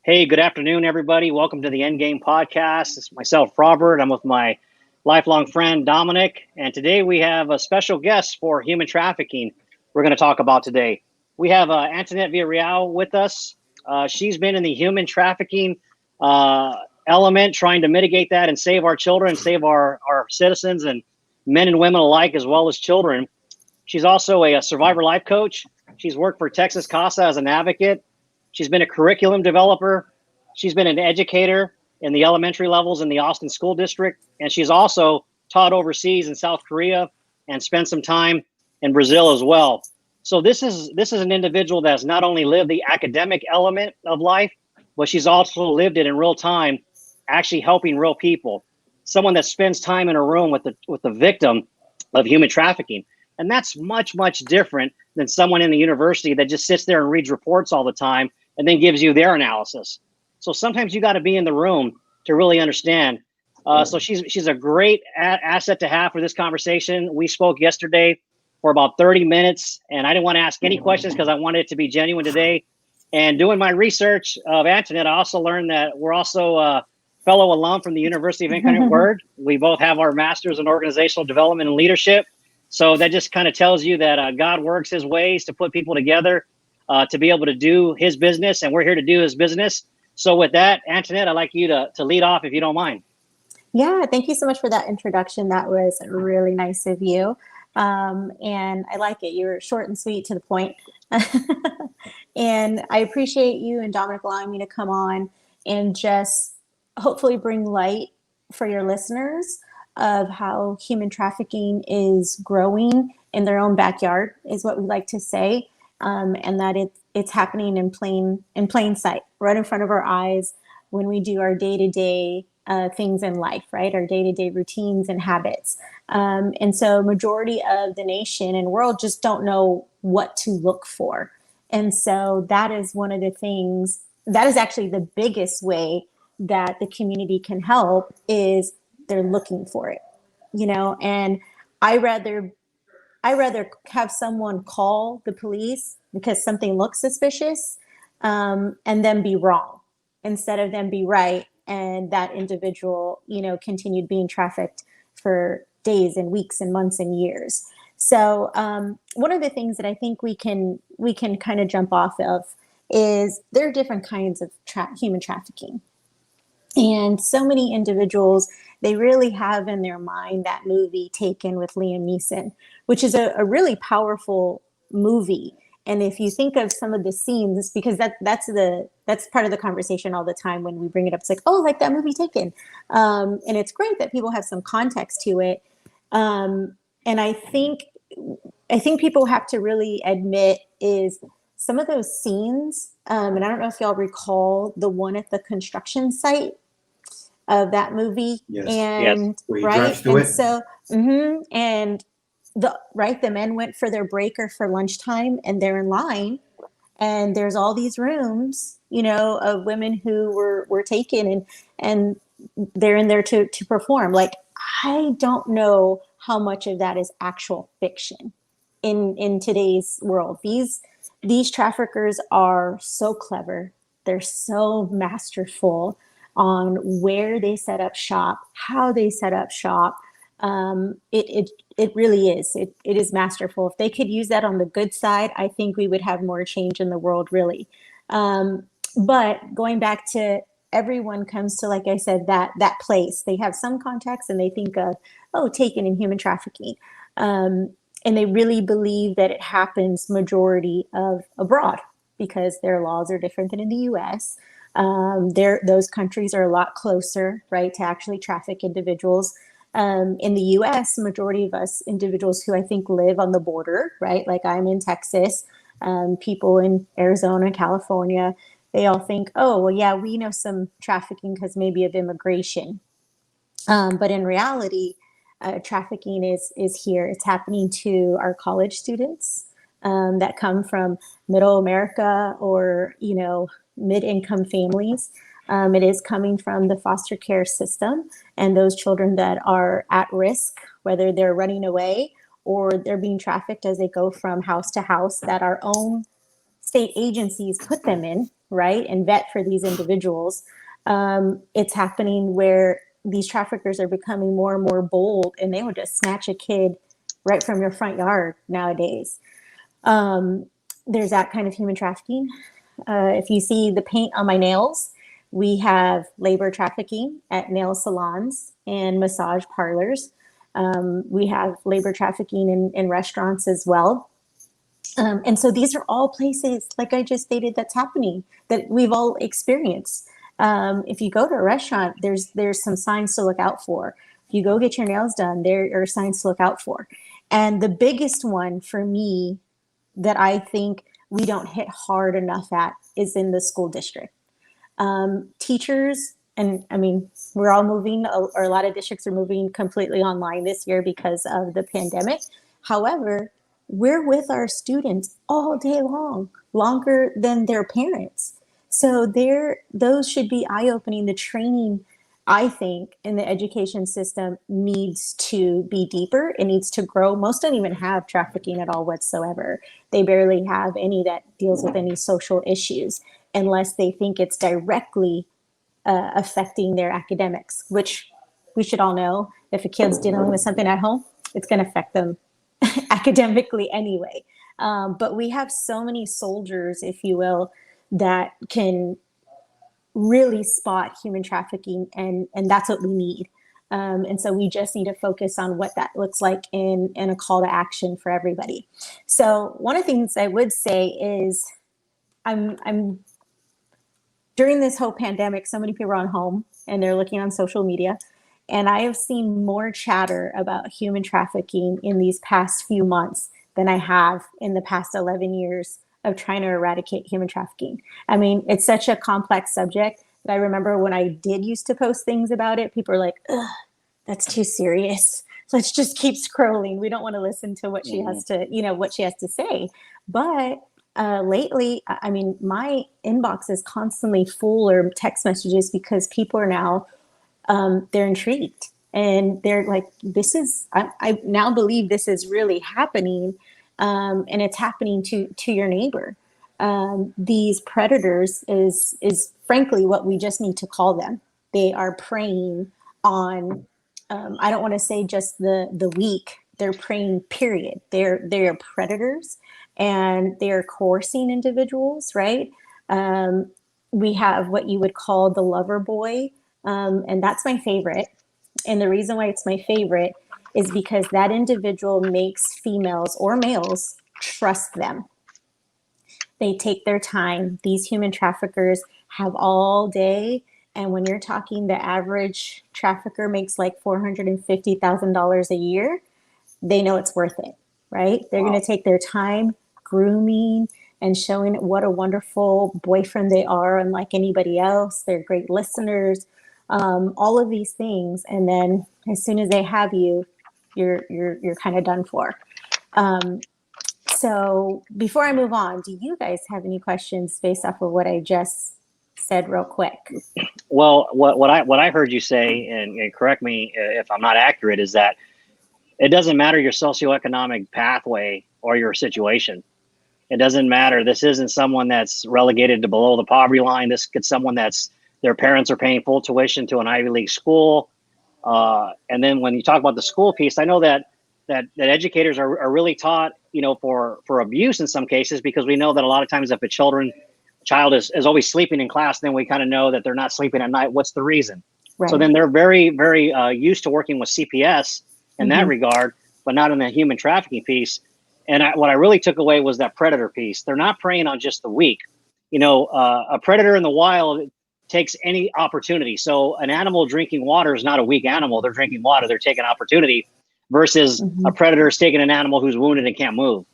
Hey, good afternoon, everybody. Welcome to the Endgame Podcast. It's myself, Robert. I'm with my lifelong friend, Dominic. And today we have a special guest for human trafficking we're going to talk about today. We have Antoinette Villareal with us. She's been in the human trafficking element, trying to mitigate that and save our children, save our citizens and men and women alike, as well as children. She's also a survivor life coach. She's worked for Texas CASA as an advocate. She's been a curriculum developer. She's been an educator in the elementary levels in the Austin School District. And she's also taught overseas in South Korea and spent some time in Brazil as well. So this is an individual that has not only lived the academic element of life, but she's also lived it in real time, actually helping real people. Someone that spends time in a room with the victim of human trafficking. And that's much, much different than someone in the university that just sits there and reads reports all the time and then gives you their analysis. So sometimes you got to be in the room to really understand. So she's a great asset to have for this conversation. We spoke yesterday for about 30 minutes, and I didn't want to ask any questions because I wanted it to be genuine today. And doing my research of Antoinette, I also learned that we're also a fellow alum from the University of Incarnate Word. We both have our masters in organizational development and leadership. So that just kind of tells you that God works his ways to put people together to be able to do his business, and we're here to do his business. So with that, Antoinette, I'd like you to lead off if you don't mind. Yeah, thank you so much for that introduction. That was really nice of you. And I like it. You were short and sweet to the point. And I appreciate you and Dominic allowing me to come on and just hopefully bring light for your listeners of how human trafficking is growing in their own backyard, is what we like to say, and that it's happening in plain sight, right in front of our eyes when we do our day-to-day things in life, right? Our day-to-day routines and habits. And so majority of the nation and world just don't know what to look for. And so that is one of the things, that is actually the biggest way that the community can help, is they're looking for it, and I rather have someone call the police because something looks suspicious, and then be wrong instead of them be right. And that individual, continued being trafficked for days and weeks and months and years. So one of the things that I think we can kind of jump off of is there are different kinds of human trafficking. And so many individuals, they really have in their mind that movie Taken with Liam Neeson, which is a really powerful movie. And if you think of some of the scenes, because that's part of the conversation all the time when we bring it up. It's like, oh, like that movie Taken. And it's great that people have some context to it. And I think people have to really admit is some of those scenes, and I don't know if y'all recall the one at the construction site of that movie. Yes. And yes. right. And so, and the men went for their break or for lunchtime, and they're in line, and there's all these rooms, of women who were taken, and they're in there to perform. Like, I don't know how much of that is actual fiction in today's world. These traffickers are so clever. They're so masterful on where they set up shop, how they set up shop. It really is. It is masterful. If they could use that on the good side, I think we would have more change in the world, really. But going back to everyone comes to, like I said, that place. They have some context and they think of, taken in human trafficking. And they really believe that it happens majority of abroad because their laws are different than in the U.S. Those countries are a lot closer, right, to actually traffic individuals. In the U.S., majority of us individuals who I think live on the border, right, like I'm in Texas, people in Arizona, California, they all think, oh, well, yeah, we know some trafficking because maybe of immigration. But in reality, trafficking is here. It's happening to our college students that come from middle America or, mid-income families. It is coming from the foster care system and those children that are at risk, whether they're running away or they're being trafficked as they go from house to house, that our own state agencies put them in, right, and vet for these individuals. It's happening where these traffickers are becoming more and more bold, and they will just snatch a kid right from your front yard nowadays. There's that kind of human trafficking. If you see the paint on my nails, we have labor trafficking at nail salons and massage parlors. We have labor trafficking in restaurants as well. And so these are all places, like I just stated, that's happening, that we've all experienced. If you go to a restaurant, there's some signs to look out for. If you go get your nails done, there are signs to look out for. And the biggest one for me that I think we don't hit hard enough at is in the school district. Teachers, and I mean, we're all moving, or a lot of districts are moving completely online this year because of the pandemic. However, we're with our students all day long, longer than their parents. So those should be eye-opening. The training, I think, in the education system needs to be deeper. It needs to grow. Most don't even have trafficking at all whatsoever. They barely have any that deals with any social issues unless they think it's directly affecting their academics, which we should all know. If a kid's dealing with something at home, it's going to affect them academically anyway. But we have so many soldiers, if you will, that can really spot human trafficking, and that's what we need. And so we just need to focus on what that looks like in a call to action for everybody. So one of the things I would say is I'm during this whole pandemic, so many people are on home and they're looking on social media. And I have seen more chatter about human trafficking in these past few months than I have in the past 11 years of trying to eradicate human trafficking. I mean, it's such a complex subject that I remember when I did used to post things about it, people are like, ugh, that's too serious. Let's just keep scrolling. We don't want to listen to what she has to, what she has to say. But lately, I mean, my inbox is constantly full or text messages because people are now, they're intrigued and they're like, I now believe this is really happening. And it's happening to your neighbor. These predators is frankly what we just need to call them. They are preying on, I don't want to say just the weak, they're preying, period. They're predators. And they're coercing individuals, right? We have what you would call the lover boy, and that's my favorite. And the reason why it's my favorite is because that individual makes females or males trust them. They take their time. These human traffickers have all day. And when you're talking, the average trafficker makes like $450,000 a year, they know it's worth it, right? They're going to take their time grooming and showing what a wonderful boyfriend they are, unlike anybody else. They're great listeners, all of these things. And then as soon as they have you, you're kind of done for. So before I move on, do you guys have any questions based off of what I just said real quick? Well, what I heard you say, and correct me if I'm not accurate, is that it doesn't matter your socioeconomic pathway or your situation. It doesn't matter. This isn't someone that's relegated to below the poverty line. This could someone that's their parents are paying full tuition to an Ivy League school. And then when you talk about the school piece, I know that educators are really taught, for abuse in some cases, because we know that a lot of times if a child is always sleeping in class, then we kind of know that they're not sleeping at night. What's the reason? Right. So then they're very, very used to working with CPS in that regard, but not in the human trafficking piece. And what I really took away was that predator piece. They're not preying on just the weak. A predator in the wild takes any opportunity. So an animal drinking water is not a weak animal. They're drinking water. They're taking opportunity versus a predator is taking an animal who's wounded and can't move.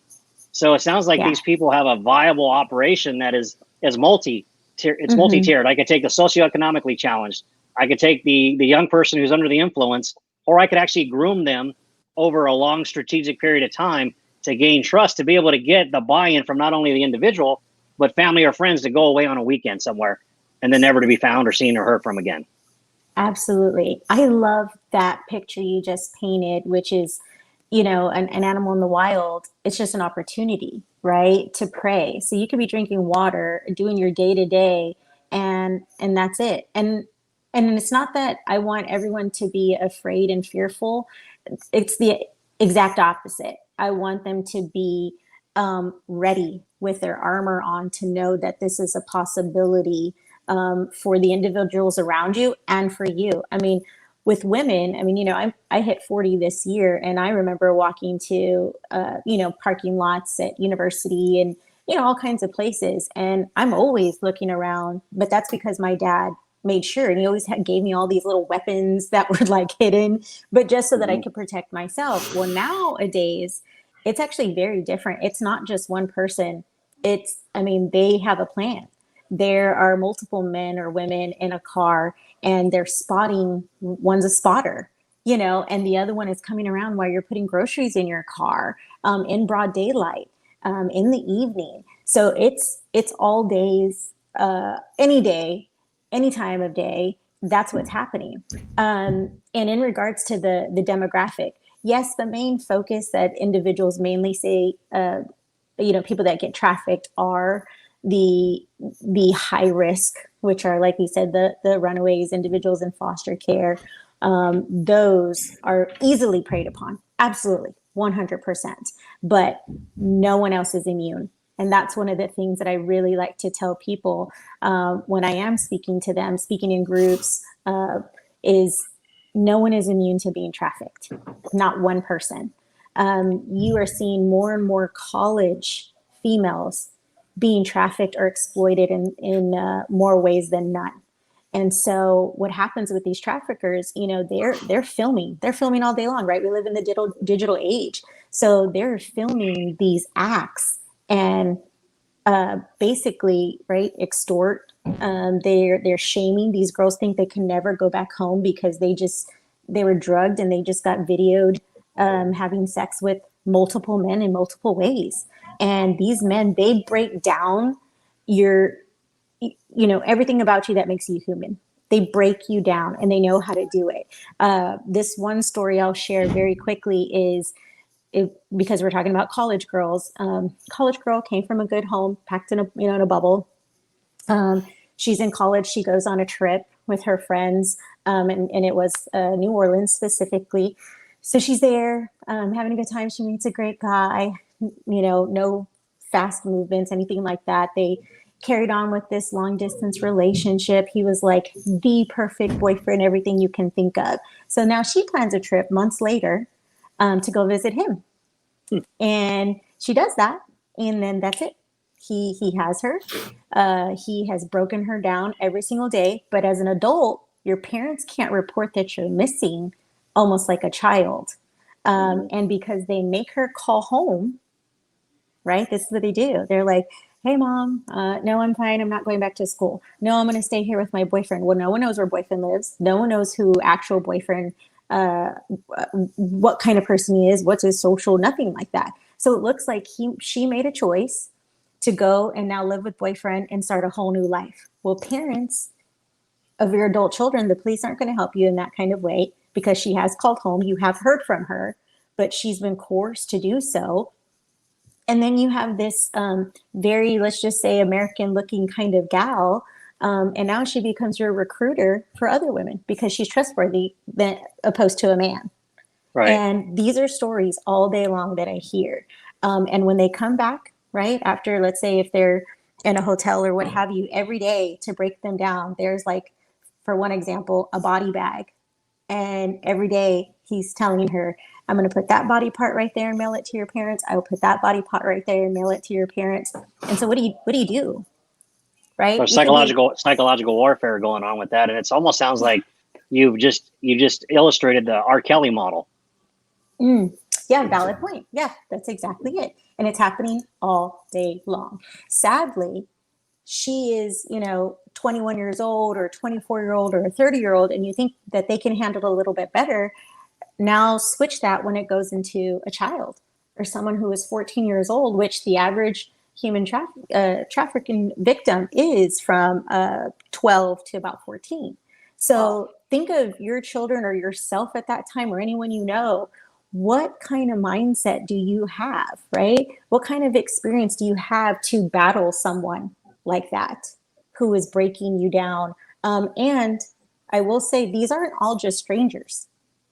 So it sounds like these people have a viable operation that is multi-tiered. It's multi-tiered. I could take the socioeconomically challenged. I could take the young person who's under the influence, or I could actually groom them over a long strategic period of time to gain trust, to be able to get the buy-in from not only the individual, but family or friends to go away on a weekend somewhere and then never to be found or seen or heard from again. Absolutely. I love that picture you just painted, which is, an animal in the wild. It's just an opportunity. right? To pray. So you could be drinking water, doing your day to day, and that's it. And it's not that I want everyone to be afraid and fearful. It's the exact opposite. I want them to be ready with their armor on to know that this is a possibility for the individuals around you and for you. I mean, with women, I mean, I hit 40 this year, and I remember walking to, parking lots at university and, all kinds of places. And I'm always looking around, but that's because my dad made sure, and he always gave me all these little weapons that were like hidden, but just so that I could protect myself. Well, nowadays, it's actually very different. It's not just one person. They have a plan. There are multiple men or women in a car, and they're spotting. One's a spotter, and the other one is coming around while you're putting groceries in your car, in broad daylight, in the evening. So it's all days, any day, any time of day. That's what's happening. And in regards to the demographic, yes, the main focus that individuals mainly say, people that get trafficked are the high risk, which are, like we said, the runaways, individuals in foster care. Those are easily preyed upon, absolutely, 100%. But no one else is immune. And that's one of the things that I really like to tell people when I am speaking to them, speaking in groups, is no one is immune to being trafficked, not one person. You are seeing more and more college females being trafficked or exploited in more ways than none. And so what happens with these traffickers, they're filming all day long, right? We live in the digital age. So they're filming these acts and basically, right, extort. They're shaming. These girls think they can never go back home because they were drugged and they just got videoed having sex with multiple men in multiple ways. And these men, they break down everything about you that makes you human. They break you down, and they know how to do it. This one story I'll share very quickly is, because we're talking about college girls. College girl came from a good home, packed in a bubble. She's in college. She goes on a trip with her friends, and it was New Orleans specifically. So she's there, having a good time. She meets a great guy. No fast movements, anything like that. They carried on with this long distance relationship. He was like the perfect boyfriend, everything you can think of. So now she plans a trip months later to go visit him. And she does that. And then that's it. He has her. He has broken her down every single day. But as an adult, your parents can't report that you're missing, almost like a child. And because they make her call home, right? This is what they do. They're like, hey, mom, no, I'm fine. I'm not going back to school. No, I'm going to stay here with my boyfriend. Well, no one knows where boyfriend lives. No one knows who actual boyfriend, what kind of person he is, what's his social, nothing like that. So it looks like she made a choice to go and now live with boyfriend and start a whole new life. Well, parents of your adult children, the police aren't going to help you in that kind of way because she has called home. You have heard from her, but she's been coerced to do so. And then you have this very, let's just say, American looking kind of gal. And now she becomes your recruiter for other women because she's trustworthy opposed to a man. Right. And these are stories all day long that I hear. And when they come back, right, after, let's say, if they're in a hotel or what have you, every day to break them down, there's like, for one example, a body bag. And every day he's telling her, I'm going to put that body part right there and mail it to your parents. I will put that body part right there and mail it to your parents. And so what do you do? Right? There's psychological warfare going on with that. And it almost sounds like you just illustrated the R. Kelly model. Yeah, valid point. Yeah, that's exactly it. And it's happening all day long. Sadly, she is, 21 years old or 24-year-old or a 30-year-old, and you think that they can handle it a little bit better. Now switch that when it goes into a child or someone who is 14 years old, which the average human trafficking victim is from 12 to about 14. So think of your children or yourself at that time or anyone you know. what kind of mindset do you have, right? What kind of experience do you have to battle someone like that who is breaking you down? And I will say these aren't all just strangers,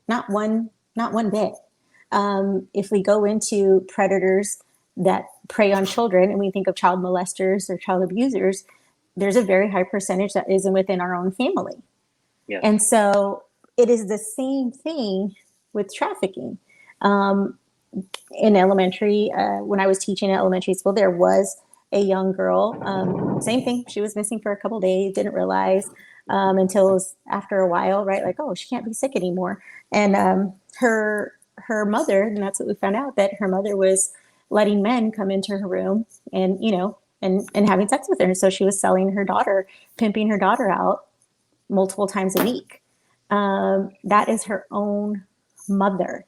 not one bit. If we go into predators that prey on children and we think of child molesters or child abusers, there's a very high percentage that isn't within our own family. Yes. And so it is the same thing with trafficking. In elementary, when I was teaching at elementary school, there was a young girl, same thing. She was missing for a couple of days, didn't realize until it was after a while, right? Like, oh, she can't be sick anymore. And her mother, and that's what we found out, that her mother was letting men come into her room and, and having sex with her. And so she was selling her daughter, pimping her daughter out multiple times a week. That is her own mother.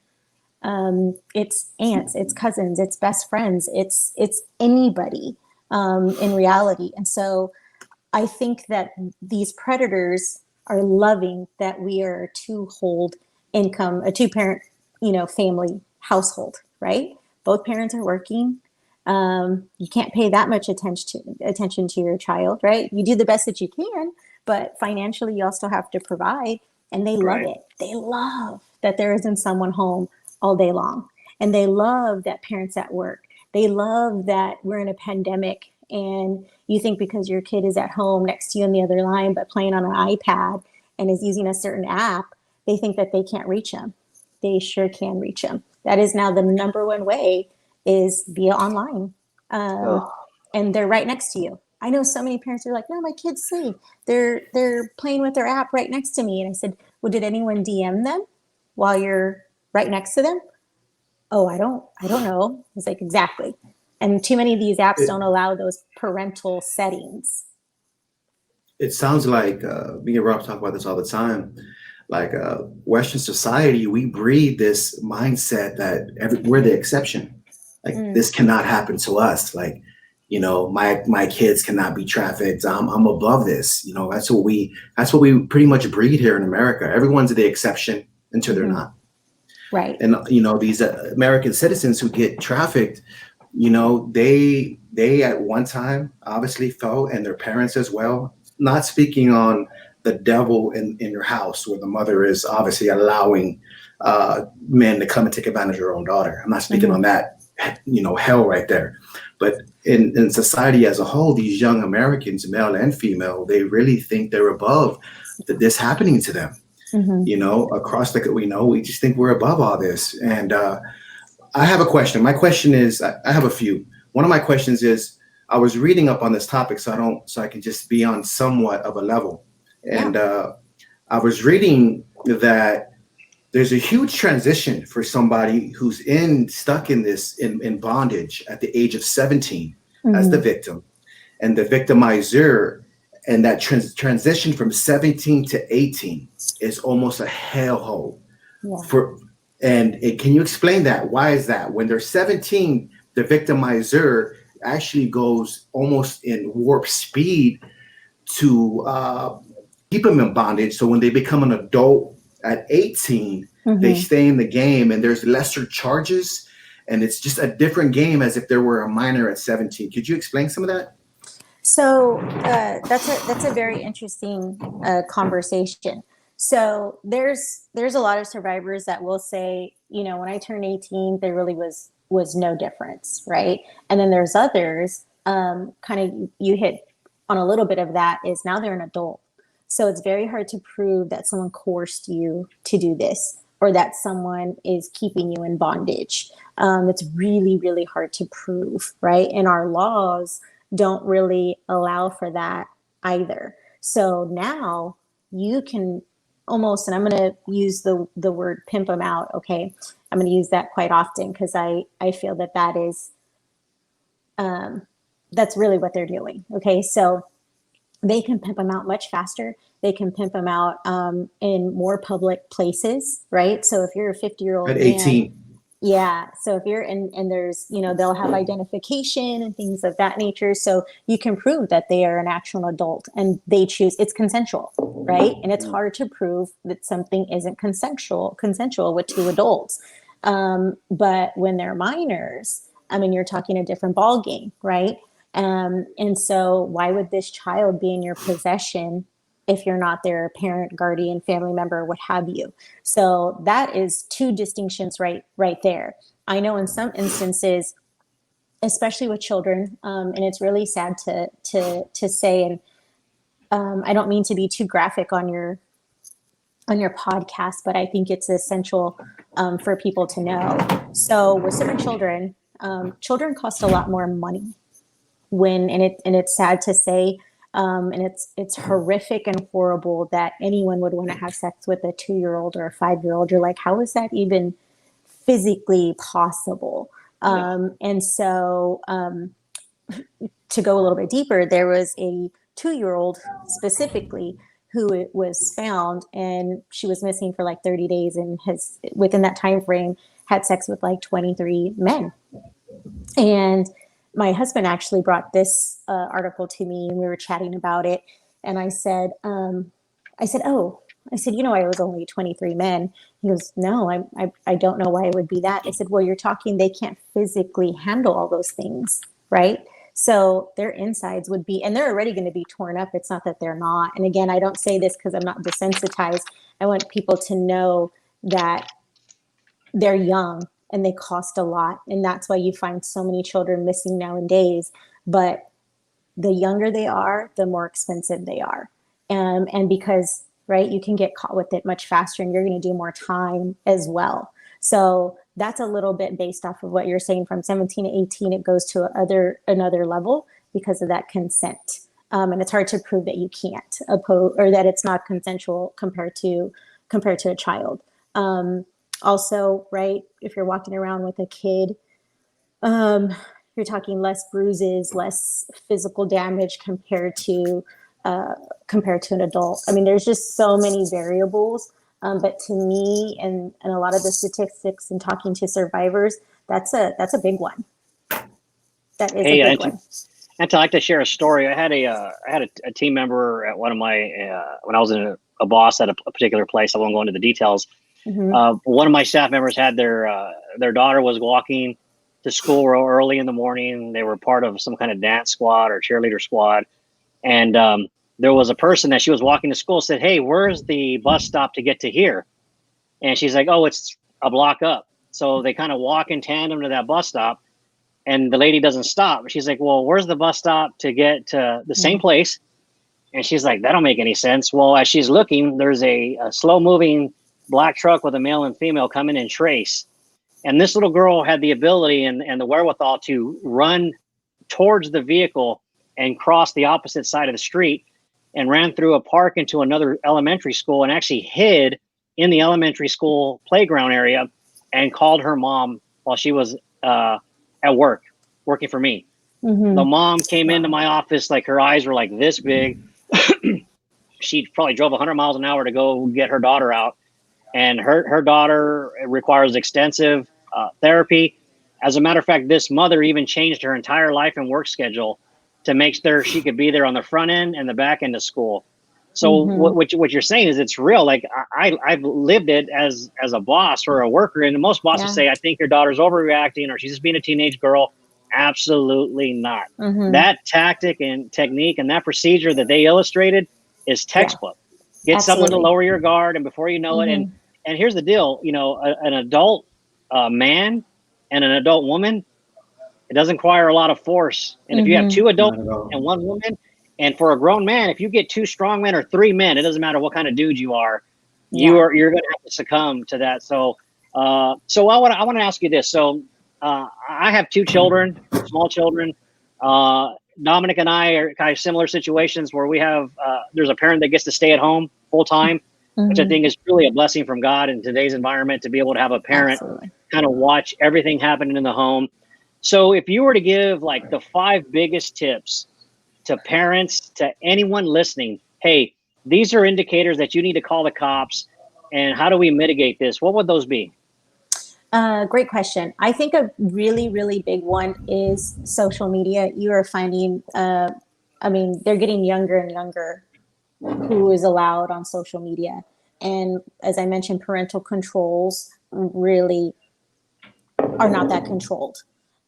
It's aunts, it's cousins, it's best friends, it's anybody in reality. And so I think that these predators are loving that we are a two-parent, family household, right? Both parents are working. You can't pay that much attention to your child, right? You do the best that you can, but financially you also have to provide. And they love it. They love that there isn't someone home all day long. And they love that parents at work. They love that we're in a pandemic and you think because your kid is at home next to you on the other line, but playing on an iPad and is using a certain app, they think that they can't reach them. They sure can reach them. That is now the number one way is via online. And they're right next to you. I know so many parents are like, no, my kids sleep. They're playing with their app right next to me. And I said, well, did anyone DM them while you're right next to them? Oh, I don't know. It's like, exactly. And too many of these apps don't allow those parental settings. It sounds like me and Rob talk about this all the time. Like Western society, we breed this mindset that we're the exception. Like this cannot happen to us. Like, my kids cannot be trafficked. I'm above this. That's what we pretty much breed here in America. Everyone's the exception until they're not. Right. And these American citizens who get trafficked, they at one time obviously felt, and their parents as well. Not speaking on the devil in your house, where the mother is obviously allowing men to come and take advantage of their own daughter. I'm not speaking on that, hell right there. But in society as a whole, these young Americans, male and female, they really think they're above this happening to them. Across we just think we're above all this. And I have a question. My question is, I have a few. One of my questions is, I was reading up on this topic so I can just be on somewhat of a level. And I was reading that there's a huge transition for somebody who's stuck in this in bondage at the age of 17 as the victim, and the victimizer, and that transition from 17 to 18 is almost a hellhole. Can you explain that? Why is that? When they're 17, the victimizer actually goes almost in warp speed to keep them in bondage. So when they become an adult at 18, they stay in the game, and there's lesser charges, and it's just a different game as if there were a minor at 17. Could you explain some of that? So that's a very interesting conversation. So there's a lot of survivors that will say, when I turned 18, there really was no difference, right? And then there's others, kind of you hit on a little bit of that, is now they're an adult. So it's very hard to prove that someone coerced you to do this, or that someone is keeping you in bondage. It's really, really hard to prove, right? And our laws don't really allow for that either. So now you can almost, and I'm going to use the word pimp them out. Okay. I'm going to use that quite often because I feel that is, that's really what they're doing. Okay. So they can pimp them out much faster. They can pimp them out in more public places, right? So if you're a 50-year-old at 18. Yeah. So if you're and there's, they'll have identification and things of that nature. So you can prove that they are an actual adult and they choose, it's consensual, right? And it's hard to prove that something isn't consensual with two adults. But when they're minors, I mean, you're talking a different ball game, right? And so why would this child be in your possession if you're not their parent, guardian, family member, what have you? So that is two distinctions right there. I know in some instances, especially with children, and it's really sad to say, and I don't mean to be too graphic on your podcast, but I think it's essential for people to know. So with certain children, children cost a lot more money and it's sad to say, and it's horrific and horrible that anyone would want to have sex with a 2-year-old or a 5-year-old. You're like, how is that even physically possible? And so to go a little bit deeper, there was a 2-year-old specifically who was found, and she was missing for like 30 days and has within that time frame had sex with like 23 men. And my husband actually brought this article to me, and we were chatting about it. And I said, oh, you know, I was only 23 men. He goes, no, I don't know why it would be that. I said, well, you're talking, they can't physically handle all those things, right? So their insides would be, and they're already going to be torn up. It's not that they're not. And again, I don't say this because I'm not desensitized. I want people to know that they're young and they cost a lot. And that's why you find so many children missing nowadays. But the younger they are, the more expensive they are. And because, right, you can get caught with it much faster and you're going to do more time as well. So that's a little bit based off of what you're saying. From 17 to 18, it goes to another level because of that consent. And it's hard to prove that you can't oppose or that it's not consensual compared to a child. Also, right, if you're walking around with a kid, you're talking less bruises, less physical damage compared to an adult. I mean, there's just so many variables. But to me, and a lot of the statistics and talking to survivors, that's a big one. That is a big one. And I'd like to share a story. I had a team member at one of my when I was a boss at a particular place. I won't go into the details. Mm-hmm. One of my staff members had their daughter was walking to school real early in the morning. They were part of some kind of dance squad or cheerleader squad, and there was a person that she was walking to school said, "Hey, where's the bus stop to get to here?" And she's like, "Oh, it's a block up." So they kind of walk in tandem to that bus stop, and the lady doesn't stop. She's like, "Well, where's the bus stop to get to the same place?" And she's like, "That don't make any sense." Well, as she's looking, there's a slow moving black truck with a male and female coming in trace. And this little girl had the ability and the wherewithal to run towards the vehicle and cross the opposite side of the street and ran through a park into another elementary school and actually hid in the elementary school playground area and called her mom while she was at work, working for me. Mm-hmm. The mom came into my office, like her eyes were like this big. She probably drove 100 miles an hour to go get her daughter out. And her daughter requires extensive therapy. As a matter of fact, this mother even changed her entire life and work schedule to make sure she could be there on the front end and the back end of school. So mm-hmm. what you're saying is it's real. Like I've lived it as a boss or a worker, and most bosses say, "I think your daughter's overreacting or she's just being a teenage girl." Absolutely not. Mm-hmm. That tactic and technique and that procedure that they illustrated is textbook. Get Absolutely. Someone to lower your guard, and before you know mm-hmm. it, and here's the deal, you know, an adult man and an adult woman, it doesn't require a lot of force. And mm-hmm. if you have two adults and one woman, and for a grown man, if you get two strong men or three men, it doesn't matter what kind of dude you are, you're going to have to succumb to that. So, I want to ask you this. So, I have two children, small children. Dominic and I are kind of similar situations where we have there's a parent that gets to stay at home full time, mm-hmm. which I think is really a blessing from God in today's environment to be able to have a parent Absolutely. Kind of watch everything happening in the home. So if you were to give like the 5 biggest tips to parents, to anyone listening, hey, these are indicators that you need to call the cops, and how do we mitigate this? What would those be? Great question. I think a really, really big one is social media. You are finding, they're getting younger and younger who is allowed on social media. And as I mentioned, parental controls really are not that controlled.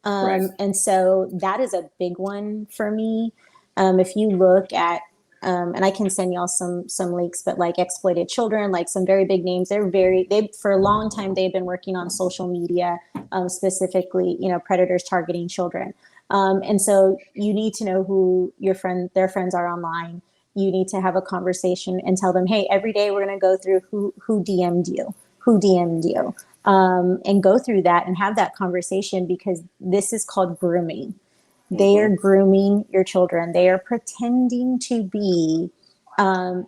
Right. And so that is a big one for me. If you look at, and I can send y'all some links, but like exploited children, like some very big names, they for a long time, they've been working on social media, specifically, predators targeting children. And so you need to know who their friends are online. You need to have a conversation and tell them, hey, every day we're going to go through who DM'd you, and go through that and have that conversation, because this is called grooming. They are grooming your children. They are pretending to be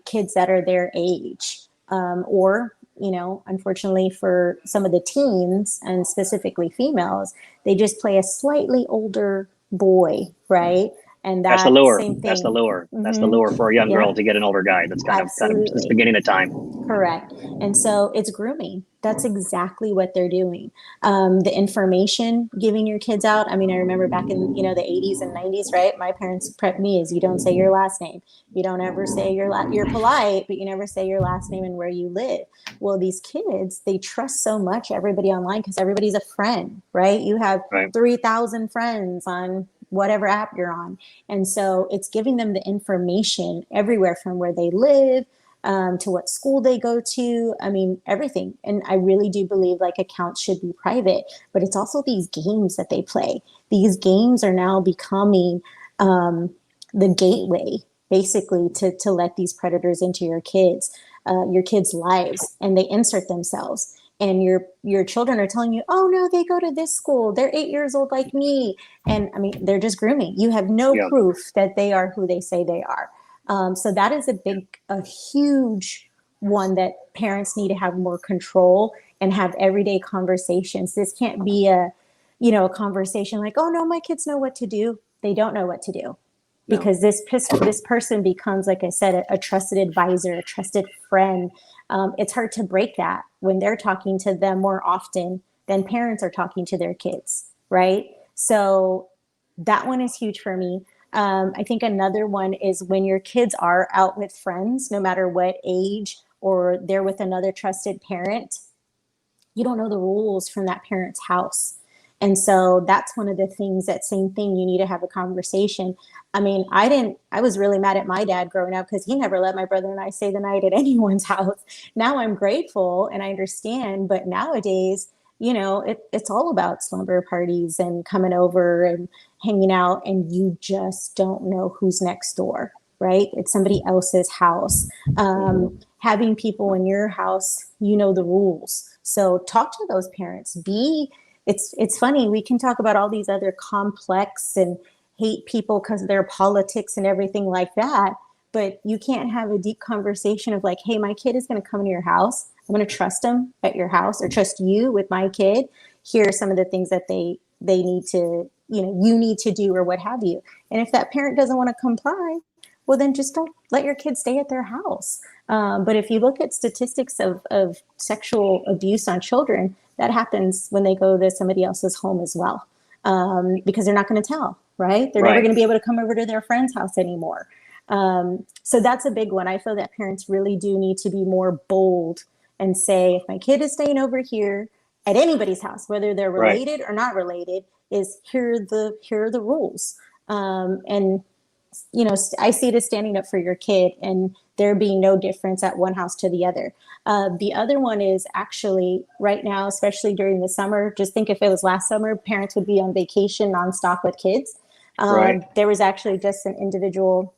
kids that are their age, or, unfortunately for some of the teens and specifically females, they just play a slightly older boy, right? And That's the that lure. same thing. That's the lure. That's the lure for a young girl to get an older guy. That's kind of the beginning of time. Correct. And so it's grooming. That's exactly what they're doing. The information giving your kids out. I mean, I remember back in, the 80s and 90s, right? My parents prepped me as you don't say your last name. You don't ever say you're polite, but you never say your last name and where you live. Well, these kids, they trust so much everybody online because everybody's a friend, right? You have 3,000 friends on whatever app you're on. And so it's giving them the information everywhere from where they live, to what school they go to. I mean, everything. And I really do believe like accounts should be private, but it's also these games that they play. These games are now becoming the gateway, basically, to let these predators into your kids' lives, and they insert themselves. And your children are telling you, oh no, they go to this school. They're 8 years old like me. And I mean, they're just grooming. You have no proof that they are who they say they are. So that is a huge one that parents need to have more control and have everyday conversations. This can't be a conversation like, oh no, my kids know what to do. They don't know what to do. Because this person becomes, like I said, a trusted advisor, a trusted friend. It's hard to break that when they're talking to them more often than parents are talking to their kids, right? So that one is huge for me. I think another one is when your kids are out with friends, no matter what age, or they're with another trusted parent, you don't know the rules from that parent's house. And so that's one of the things, that same thing, you need to have a conversation. I mean, I was really mad at my dad growing up because he never let my brother and I stay the night at anyone's house. Now I'm grateful and I understand, but nowadays, it's all about slumber parties and coming over and hanging out, and you just don't know who's next door, right? It's somebody else's house. Having people in your house, the rules. So talk to those parents. It's funny, we can talk about all these other complex and hate people because of their politics and everything like that, but you can't have a deep conversation of like, hey, my kid is going to come into your house. I'm going to trust them at your house, or trust you with my kid. Here are some of the things that they need to, you need to do, or what have you. And if that parent doesn't want to comply, well, then just don't let your kids stay at their house. But if you look at statistics of sexual abuse on children, that happens when they go to somebody else's home as well, because they're not going to tell, right? They're never going to be able to come over to their friend's house anymore. So that's a big one. I feel that parents really do need to be more bold and say, if my kid is staying over here at anybody's house, whether they're related or not related, is here are the rules. And I see it as standing up for your kid, and there being no difference at one house to the other. The other one is actually right now, especially during the summer, just think if it was last summer, parents would be on vacation nonstop with kids. There was actually just an individual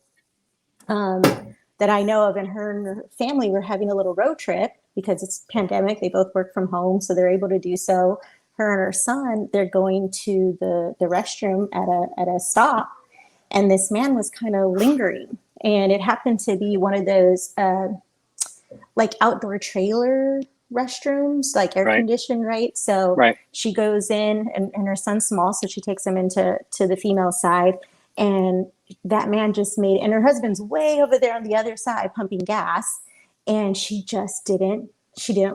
that I know of, and her family were having a little road trip because it's pandemic. They both work from home, so they're able to do so. Her and her son, they're going to the restroom at a stop, and this man was kind of lingering, and it happened to be one of those like outdoor trailer restrooms, like air conditioned, right? So she goes in, and her son's small, so she takes him into the female side, and that man just made, and her husband's way over there on the other side pumping gas, and she didn't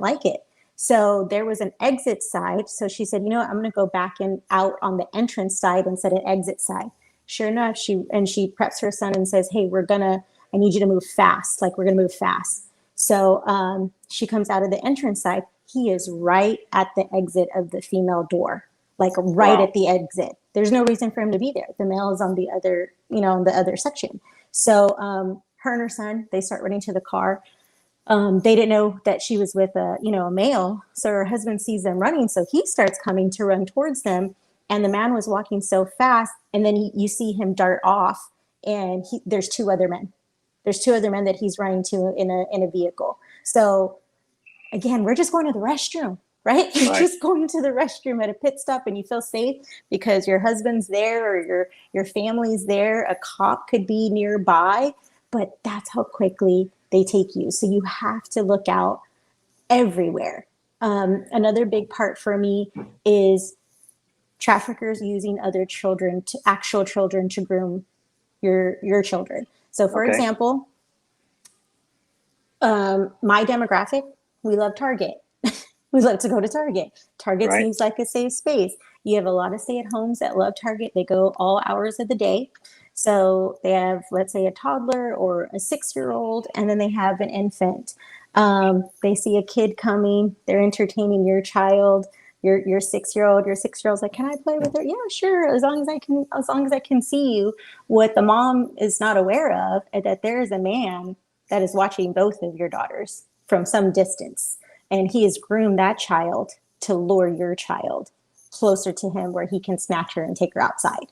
like it. So there was an exit side. So she said, I'm going to go back and out on the entrance side instead of exit side. Sure enough, she preps her son and says, hey, I need you to move fast. Like, we're going to move fast. So she comes out of the entrance side. He is right at the exit of the female door. like right Wow. at the exit. There's no reason for him to be there. The male is on the other, on the other section. So her and her son, they start running to the car. They didn't know that she was with a male. So her husband sees them running. So he starts coming to run towards them. And the man was walking so fast. And then you see him dart off. And there's two other men. There's two other men that he's running to in a vehicle. So again, we're just going to the restroom, right? You're just going to the restroom at a pit stop, and you feel safe because your husband's there or your family's there. A cop could be nearby, but that's how quickly they take you. So you have to look out everywhere. Another big part for me is traffickers using other children, actual children, to groom your children. So for example, my demographic, we love Target. We love to go to Target. Target seems like a safe space. You have a lot of stay-at-homes that love Target. They go all hours of the day. So they have, let's say, a toddler or a 6-year-old, and then they have an infant. They see a kid coming. They're entertaining your child, your 6-year-old. Your 6-year-old's like, "Can I play with her?" "Yeah, sure. As long as I can see you." What the mom is not aware of is that there is a man that is watching both of your daughters from some distance. And he has groomed that child to lure your child closer to him where he can snatch her and take her outside.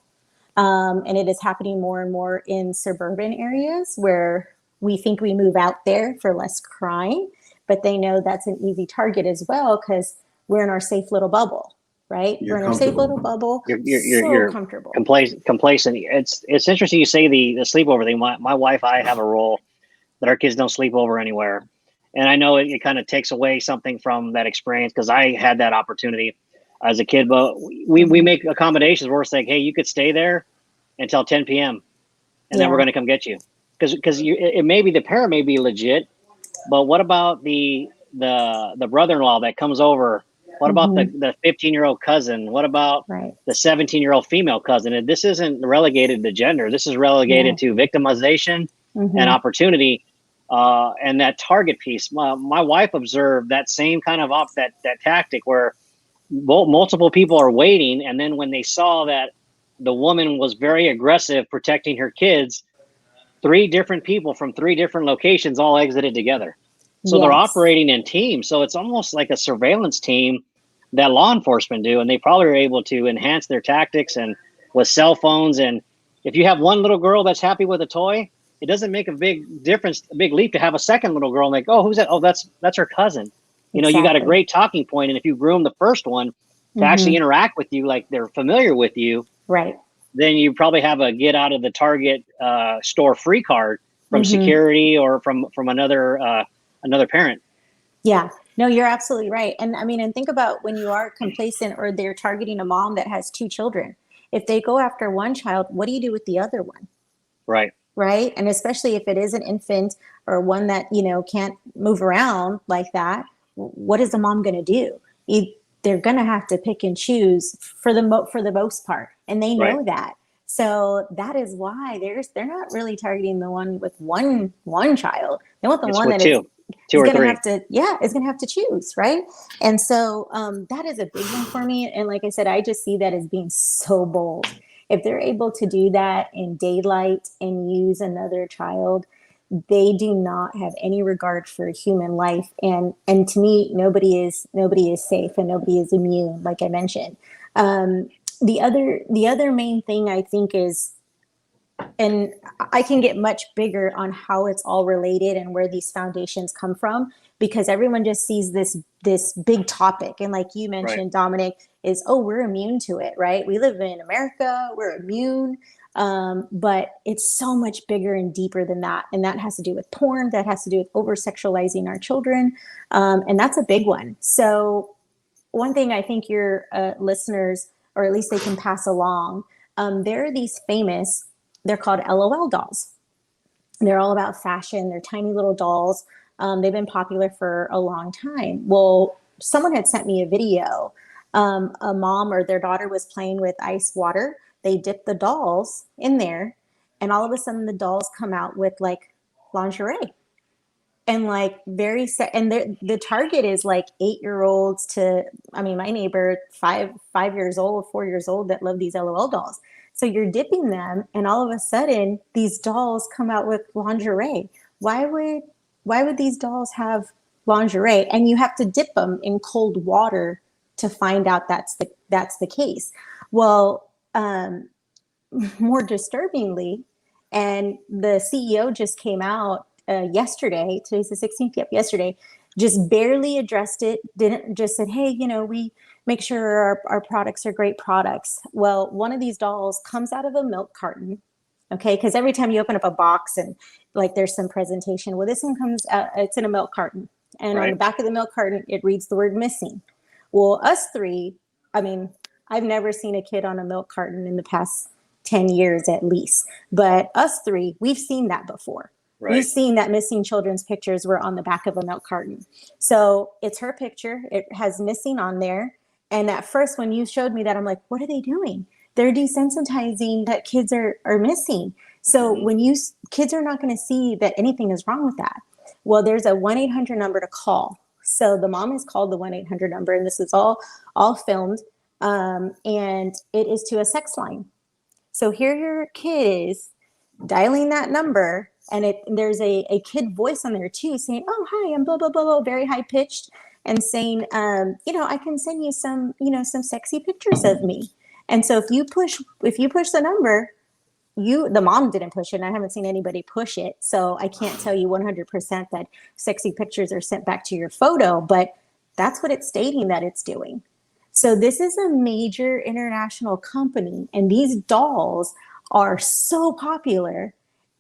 And it is happening more and more in suburban areas where we think we move out there for less crime, but they know that's an easy target as well because we're in our safe little bubble, right? We're in our safe little bubble. You're comfortable. Complacent. It's interesting you say the sleepover thing. My wife, I have a rule that our kids don't sleep over anywhere. And I know it kind of takes away something from that experience because I had that opportunity as a kid. But we make accommodations where it's like, hey, you could stay there until 10 p.m. and then we're going to come get you. Because it may be the parent may be legit, but what about the brother-in-law that comes over? What about the 15-year-old cousin? What about the 17-year-old female cousin? And this isn't relegated to gender. This is relegated to victimization and opportunity. And that target piece, my wife observed that same kind of that tactic where multiple people are waiting, and then when they saw that the woman was very aggressive protecting her kids, 3 different people from 3 different locations all exited together. So they're operating in teams. So it's almost like a surveillance team that law enforcement do, and they probably are able to enhance their tactics and with cell phones. And if you have one little girl that's happy with a toy, it doesn't make a big difference, a big leap to have a second little girl and like, oh, who's that? Oh, that's her cousin. You know, you got a great talking point. And if you groom the first one to actually interact with you, like they're familiar with you, then you probably have a get out of the Target store free card from security or from another parent. Yeah, no, you're absolutely right. And I mean, and think about when you are complacent or they're targeting a mom that has 2 children. If they go after one child, what do you do with the other one? Right. And especially if it is an infant or one that, can't move around like that, what is the mom going to do? They're going to have to pick and choose for the most part. And they know that. So that is why they're not really targeting the one with one child. They want the one that is going to have to, is going to have to choose. Right. And so that is a big one for me. And like I said, I just see that as being so bold. If they're able to do that in daylight and use another child, they do not have any regard for human life. And to me, nobody is safe and nobody is immune, like I mentioned. The other main thing I think is, and I can get much bigger on how it's all related and where these foundations come from, because everyone just sees this big topic. And like you mentioned, Dominic, is, oh, we're immune to it, right? We live in America, we're immune. But it's so much bigger and deeper than that. And that has to do with porn, that has to do with over-sexualizing our children. And that's a big one. So one thing I think your listeners, or at least they can pass along, there are these famous, they're called LOL dolls. They're all about fashion. They're tiny little dolls. They've been popular for a long time. Well, someone had sent me a video. A mom or their daughter was playing with ice water. They dip the dolls in there, and all of a sudden the dolls come out with like lingerie. and like and the target is like 8-year-olds to, I mean, my neighbor, 5 years old, 4 years old, that love these LOL dolls. So you're dipping them, and all of a sudden these dolls come out with lingerie. Why would these dolls have lingerie? And you have to dip them in cold water to find out that's the case. Well, more disturbingly, and the CEO just came out yesterday. Today's the 16th. Yep, yesterday. Just barely addressed it. Didn't just said, hey, we make sure our products are great products. Well, one of these dolls comes out of a milk carton. Okay, because every time you open up a box and like there's some presentation. Well, this one comes out, it's in a milk carton. And on the back of the milk carton, it reads the word missing. Well, us three, I mean, I've never seen a kid on a milk carton in the past 10 years at least. But us three, we've seen that before. Right. We've seen that missing children's pictures were on the back of a milk carton. So it's her picture. It has missing on there. And at first, when you showed me that, I'm like, what are they doing? They're desensitizing that kids are missing. So when kids are not going to see that anything is wrong with that. Well, there's a 1-800 number to call. So the mom has called the 1-800 number, and this is all filmed. And it is to a sex line. So here your kid is dialing that number, and there's a kid voice on there too saying, oh, hi, I'm blah, blah, blah, blah, very high pitched, and saying, I can send you some sexy pictures of me. And so if you push the number, the mom didn't push it, and I haven't seen anybody push it. So I can't tell you 100% that sexy pictures are sent back to your photo, but that's what it's stating that it's doing. So this is a major international company, and these dolls are so popular,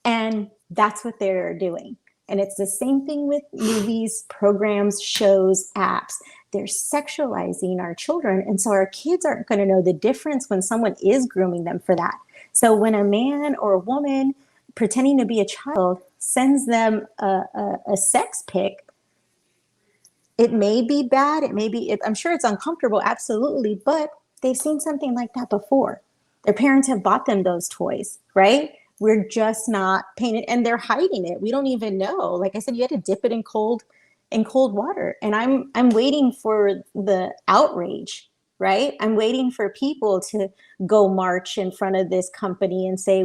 and that's what they're doing. And it's the same thing with movies, programs, shows, apps. They're sexualizing our children. And so our kids aren't going to know the difference when someone is grooming them for that. So when a man or a woman pretending to be a child sends them a sex pic, it may be bad. It may be, I'm sure it's uncomfortable, absolutely. But they've seen something like that before. Their parents have bought them those toys, right? We're just not paying it, and they're hiding it. We don't even know. Like I said, you had to dip it in cold water. And I'm waiting for the outrage, right? I'm waiting for people to go march in front of this company and say,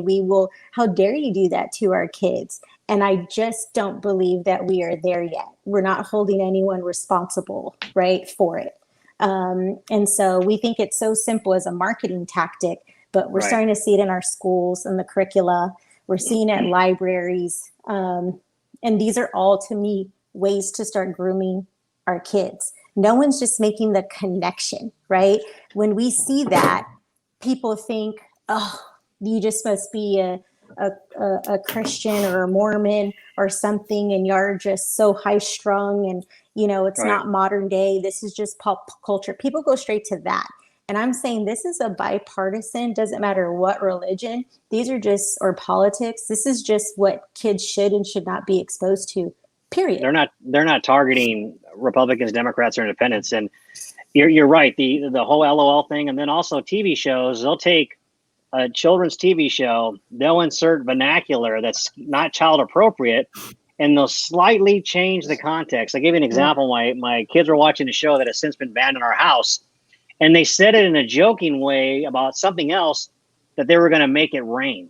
how dare you do that to our kids? And I just don't believe that we are there yet. We're not holding anyone responsible, right, for it. And so we think it's so simple as a marketing tactic, but we're starting to see it in our schools and the curricula. We're seeing it in libraries. And these are all, to me, ways to start grooming our kids. No one's just making the connection, right? When we see that, people think, oh, you just must be a Christian or a Mormon or something, and you're just so high strung, and it's not modern day. This is just pop culture. People go straight to that. And I'm saying this is a bipartisan, doesn't matter what religion, these are just, or politics. This is just what kids should and should not be exposed to, period. They're not targeting Republicans, Democrats, or independents. And you're right. The whole LOL thing. And then also TV shows, they'll take a children's TV show, they'll insert vernacular that's not child appropriate, and they'll slightly change the context. I'll give you an example. My kids were watching a show that has since been banned in our house, and they said it in a joking way about something else, that they were going to make it rain.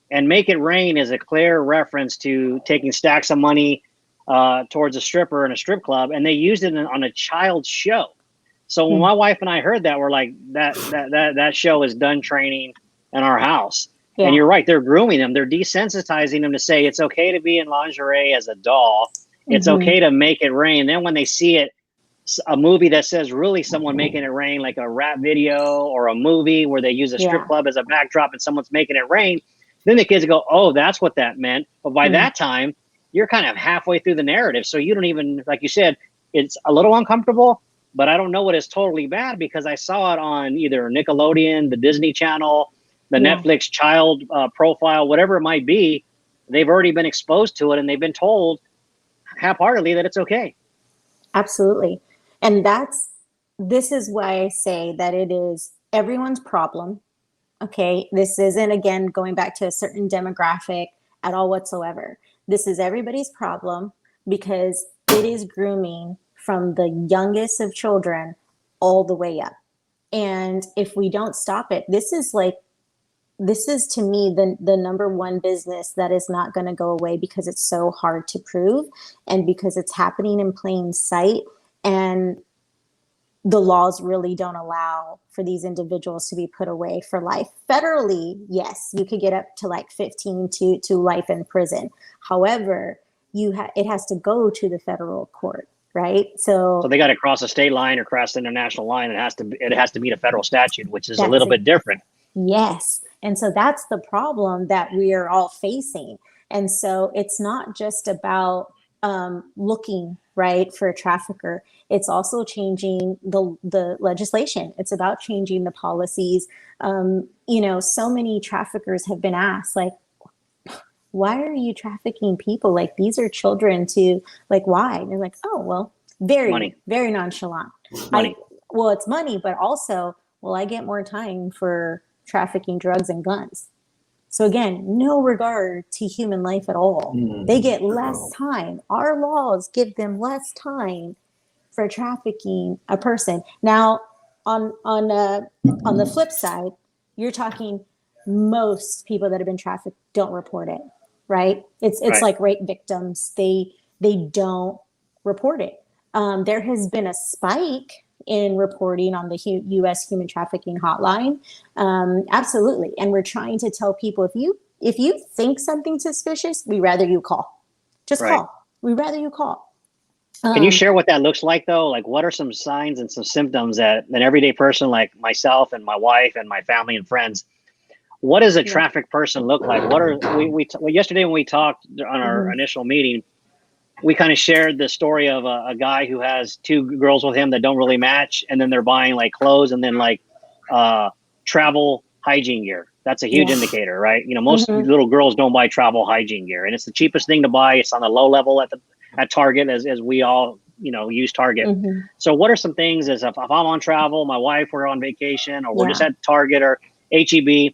And make it rain is a clear reference to taking stacks of money towards a stripper in a strip club, and they used it on a child's show. So when my wife and I heard that, we're like, that show is done training in our house. Yeah. And you're right, they're grooming them. They're desensitizing them to say it's okay to be in lingerie as a doll. It's okay to make it rain. Then when they see it, a movie that says really someone making it rain, like a rap video or a movie where they use a strip club as a backdrop and someone's making it rain, then the kids go, oh, that's what that meant. But by that time, you're kind of halfway through the narrative. So you don't even, like you said, it's a little uncomfortable, but I don't know what is totally bad, because I saw it on either Nickelodeon, the Disney Channel, the Netflix child profile, whatever it might be. They've already been exposed to it, and they've been told half-heartedly that it's okay. Absolutely. And this is why I say that it is everyone's problem. Okay. This isn't, again, going back to a certain demographic at all whatsoever. This is everybody's problem. because it is grooming from the youngest of children all the way up. And if we don't stop it, this is to me the number one business that is not going to go away, because it's so hard to prove and because it's happening in plain sight, and the laws really don't allow for these individuals to be put away for life. Federally, yes, you could get up to like 15 to life in prison. However, it has to go to the federal court, right? So they got to cross a state line or cross the international line. It has to meet a federal statute, which is a little bit different. Yes. And so that's the problem that we are all facing. And so it's not just about looking right for a trafficker. It's also changing the legislation. It's about changing the policies. So many traffickers have been asked, like, why are you trafficking people? Like, these are children to, like, why? And they're like, oh, well, very, very nonchalant. Money. It's money, but also, well, I get more time for trafficking drugs and guns. So again, no regard to human life at all. They get less time. Our laws give them less time for trafficking a person. Now, on the flip side, you're talking most people that have been trafficked don't report it, right? It's right. Like rape victims. They don't report it. There has been a spike in reporting on the U.S. Human Trafficking Hotline. Absolutely. And we're trying to tell people, if you think something's suspicious, we'd rather you call. Just call. We'd rather you call. Can you share what that looks like, though? Like, what are some signs and some symptoms that an everyday person like myself and my wife and my family and friends, what does a trafficked person look like? What are yesterday when we talked on our initial meeting, we kind of shared the story of a guy who has two girls with him that don't really match. And then they're buying like clothes and then like travel hygiene gear. That's a huge indicator, right? Most little girls don't buy travel hygiene gear, and it's the cheapest thing to buy. It's on the low level at Target, as we all, use Target. So what are some things as if I'm on travel, my wife, we're on vacation, or we're just at Target or HEB,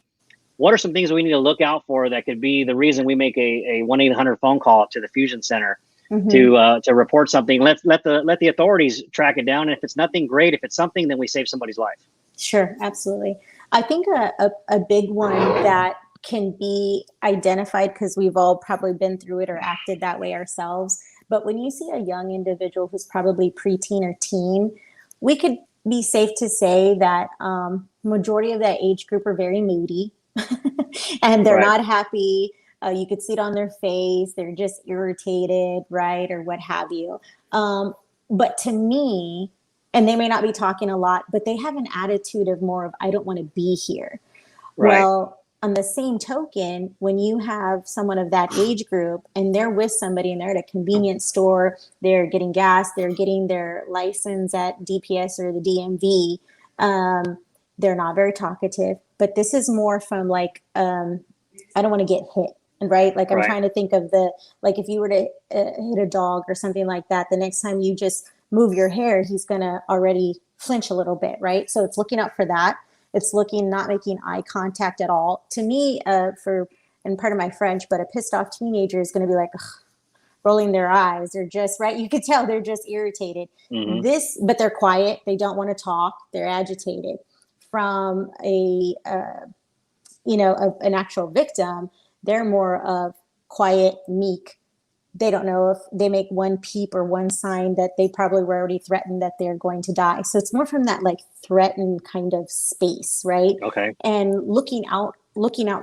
what are some things we need to look out for that could be the reason we make a 1-800 phone call to the Fusion Center to report something? Let the authorities track it down. And if it's nothing, great. If it's something, then we save somebody's life. Sure, absolutely. I think a big one that can be identified, because we've all probably been through it or acted that way ourselves. But when you see a young individual who's probably preteen or teen, we could be safe to say that majority of that age group are very moody and they're not happy. You could see it on their face. They're just irritated, right? Or what have you. But to me, and they may not be talking a lot, but they have an attitude of more of, I don't want to be here. Right. Well, on the same token, when you have someone of that age group and they're with somebody and they're at a convenience store, they're getting gas, they're getting their license at DPS or the DMV, they're not very talkative. But this is more from like, I don't want to get hit. Right? Like I'm trying to think of like if you were to hit a dog or something like that, the next time you just move your hair, he's going to already flinch a little bit, right? So it's looking out for that. It's not making eye contact at all. To me, and pardon my French, but a pissed off teenager is going to be like rolling their eyes. They're just, right? You could tell they're just irritated. But they're quiet. They don't want to talk. They're agitated. From an actual victim, they're more of quiet, meek. They don't know if they make one peep or one sign that they probably were already threatened that they're going to die. So it's more from that like threatened kind of space, right? Okay. And looking out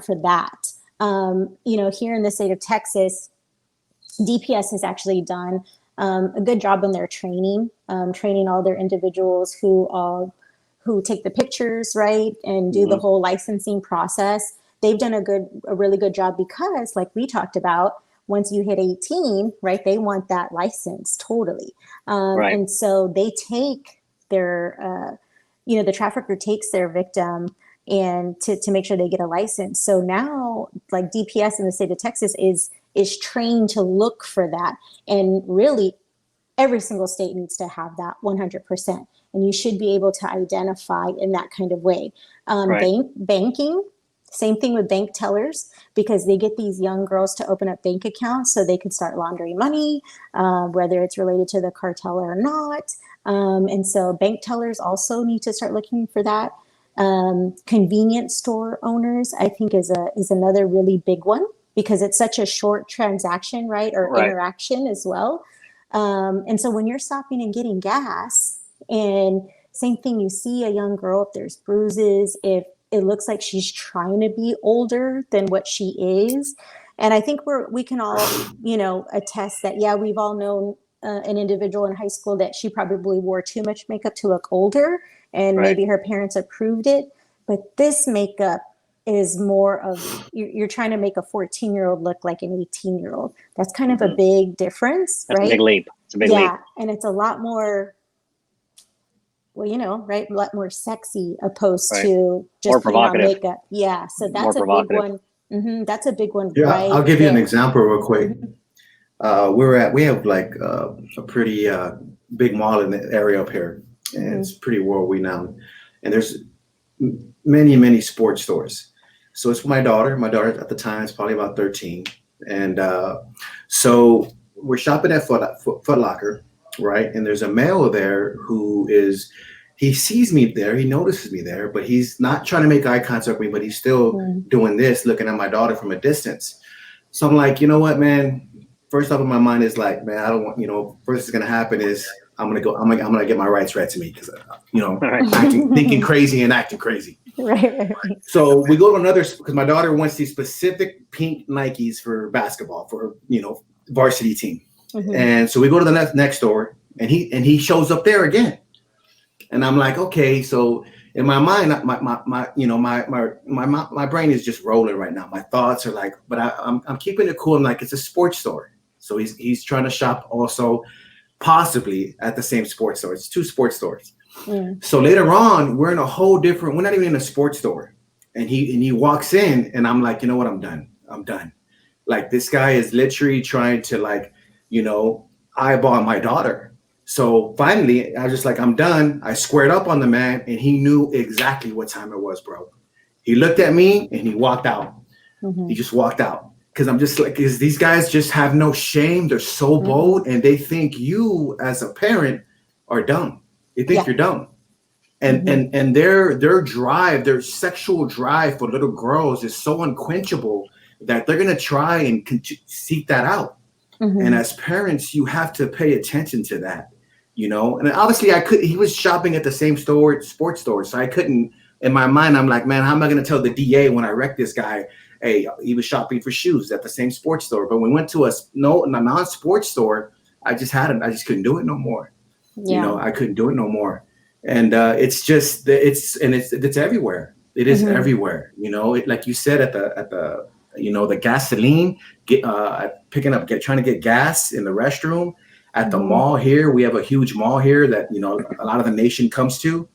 for that. Here in the state of Texas, DPS has actually done a good job in their training all their individuals who take the pictures, right, and do the whole licensing process. They've done a really good job because, like we talked about, once you hit 18, right, they want that license totally. And so they take their, the trafficker takes their victim and to make sure they get a license. So now, like DPS in the state of Texas is trained to look for that. And really, every single state needs to have that 100%. And you should be able to identify in that kind of way. Banking, Same thing with bank tellers, because they get these young girls to open up bank accounts so they could start laundering money, whether it's related to the cartel or not. And so bank tellers also need to start looking for that. Convenience store owners, I think, is another really big one, because it's such a short transaction, right? Or Right. interaction as well. And so when you're stopping and getting gas, and same thing, you see a young girl, if there's bruises, if it looks like she's trying to be older than what she is. And I think we can all, attest that, yeah, we've all known an individual in high school that she probably wore too much makeup to look older, and Right. maybe her parents approved it. But this makeup is more of, you're trying to make a 14-year-old look like an 18-year-old. That's kind of a big difference, That's right? a big leap. It's a big leap. And it's a lot more, right, a lot more sexy opposed to just more putting on provocative. makeup. Yeah, so that's a big one. That's a big one. Yeah, right I'll give you an there. example real quick. We have like a pretty big mall in the area up here, and it's pretty world renowned. And there's many sports stores. So it's for my daughter. My daughter at the time is probably about 13, and so we're shopping at Foot Locker, right? And there's a male there who is. He sees me there. He notices me there, but he's not trying to make eye contact with me. But he's still doing this, looking at my daughter from a distance. So I'm like, you know what, man? First off in my mind is like, man, I don't want, first is going to happen is I'm going to get my rights read to me because, thinking crazy and acting crazy. Right. So we go to another, because my daughter wants these specific pink Nikes for basketball for, varsity team. And so we go to the next store, and he shows up there again. And I'm like, okay, so in my mind, my brain is just rolling right now. My thoughts are like, but I'm keeping it cool. I'm like, it's a sports store. So he's trying to shop also possibly at the same sports store. It's 2 sports stores. So later on, we're in a whole different, we're not even in a sports store. And he walks in, and I'm like, you know what? I'm done. Like, this guy is literally trying to eyeball my daughter. So finally, I was just like, I'm done. I squared up on the man, and he knew exactly what time it was, bro. He looked at me and he walked out. He just walked out. Because I'm just like, because these guys just have no shame. They're so bold, and they think you as a parent are dumb. They think you're dumb. And their drive, their sexual drive for little girls is so unquenchable that they're going to try and seek that out. And as parents, you have to pay attention to that. And obviously he was shopping at the same sports store. So I couldn't, in my mind, I'm like, man, how am I going to tell the DA when I wreck this guy? Hey, he was shopping for shoes at the same sports store. But when we went to a non-sports store, I just couldn't do it no more. I couldn't do it no more. And it's everywhere. It is everywhere. Like you said, at the gasoline, trying to get gas in the restroom. At the mall here, we have a huge mall here that a lot of the nation comes to,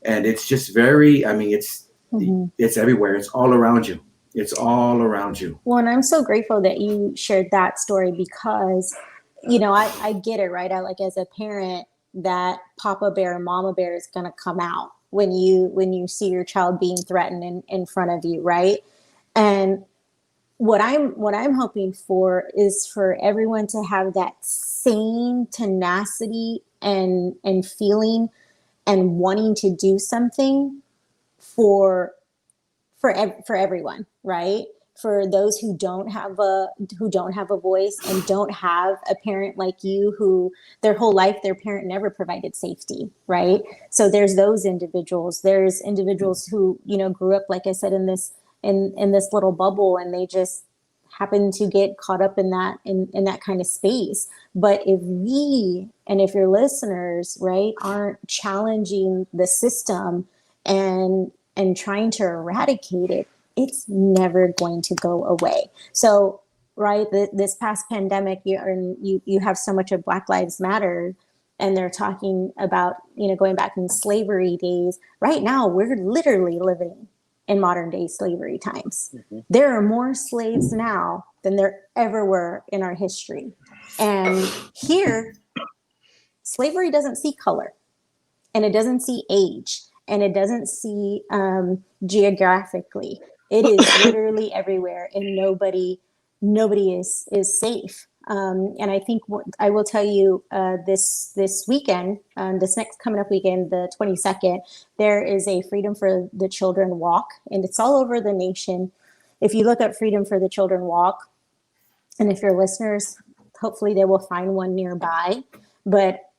and it's just very. I mean, it's everywhere. It's all around you. It's all around you. Well, and I'm so grateful that you shared that story, because, I get it, right? I, like, as a parent, that Papa Bear, Mama Bear is going to come out when you see your child being threatened in front of you, right? And what I'm hoping for is for everyone to have that same tenacity and feeling and wanting to do something for everyone, right? For those who don't have a voice and don't have a parent like you, who their whole life their parent never provided safety, right? So there's those individuals. There's individuals who grew up, like I said, in this little bubble, and they just happen to get caught up in that kind of space. But if your listeners, right, aren't challenging the system and trying to eradicate it, it's never going to go away. So, right, this past pandemic, you have so much of Black Lives Matter, and they're talking about, going back in slavery days. Right now, we're literally living in modern day slavery times. There are more slaves now than there ever were in our history. And here, slavery doesn't see color, and it doesn't see age, and it doesn't see geographically. It is literally everywhere, and nobody is safe. And I think what I will tell you, this weekend, this next coming up weekend, the 22nd, there is a Freedom for the Children walk, and it's all over the nation. If you look up Freedom for the Children walk, and if your listeners, hopefully they will find one nearby, but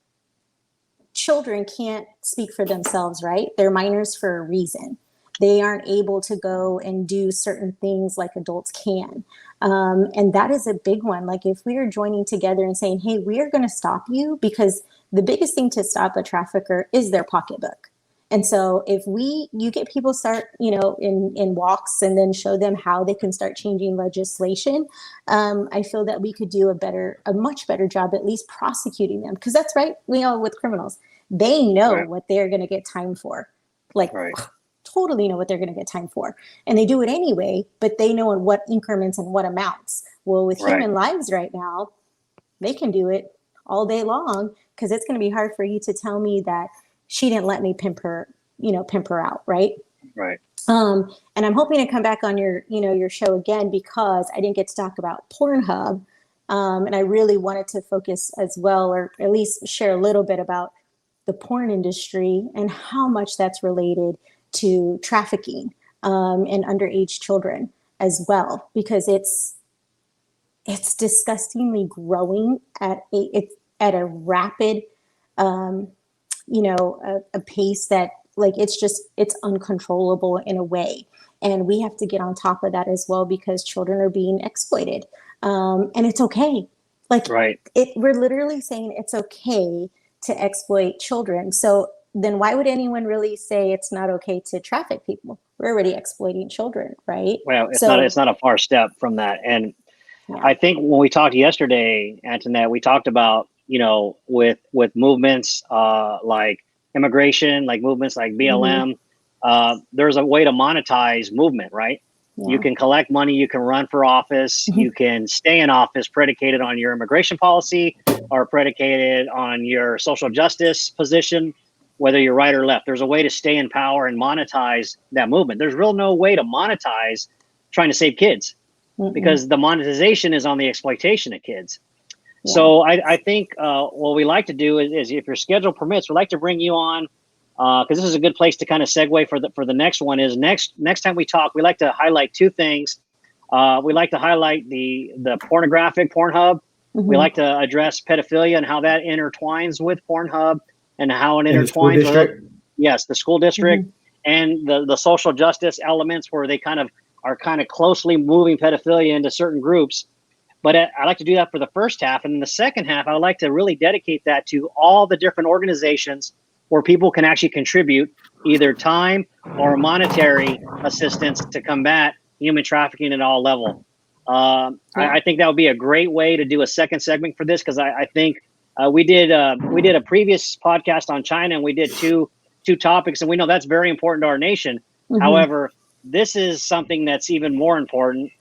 children can't speak for themselves, right? They're minors for a reason. They aren't able to go and do certain things like adults can. And that is a big one. Like if we are joining together and saying, hey, we are going to stop you, because the biggest thing to stop a trafficker is their pocketbook. And so if you get people start, in walks, and then show them how they can start changing legislation, I feel that we could do a much better job, at least prosecuting them. Because that's right, with criminals, they know what they're going to get time for. Like, totally know what they're going to get time for. And they do it anyway, but they know in what increments and what amounts. Well, with human lives right now, they can do it all day long, because it's going to be hard for you to tell me that she didn't let me pimp her out, right? Right. And I'm hoping to come back on your show again, because I didn't get to talk about Pornhub. And I really wanted to focus as well, or at least share a little bit about the porn industry and how much that's related to trafficking and underage children as well, because it's disgustingly growing at a rapid a pace that, like, it's uncontrollable in a way. And we have to get on top of that as well, because children are being exploited. And it's okay. Like, we're literally saying it's okay to exploit children. So then why would anyone really say it's not okay to traffic people? We're already exploiting children, right? Well, it's not a far step from that. And I think when we talked yesterday, Antoinette, we talked about, with movements like immigration, like movements like BLM, there's a way to monetize movement, right? Yeah. You can collect money, you can run for office, you can stay in office predicated on your immigration policy or predicated on your social justice position, whether you're right or left. There's a way to stay in power and monetize that movement. There's no way to monetize trying to save kids, because the monetization is on the exploitation of kids. Yeah. So I think what we like to do is, if your schedule permits, we'd like to bring you on, because this is a good place to kind of segue for the next one. Is next time we talk, we like to highlight two things. We like to highlight the pornographic Pornhub. We like to address pedophilia and how that intertwines with Pornhub, and how it intertwines with the school district and the social justice elements, where they are closely moving pedophilia into certain groups. But I like to do that for the first half. And in the second half, I would like to really dedicate that to all the different organizations where people can actually contribute either time or monetary assistance to combat human trafficking at all levels. I think that would be a great way to do a second segment for this, because I think we did a previous podcast on China, and we did two topics, and we know that's very important to our nation. However, this is something that's even more important,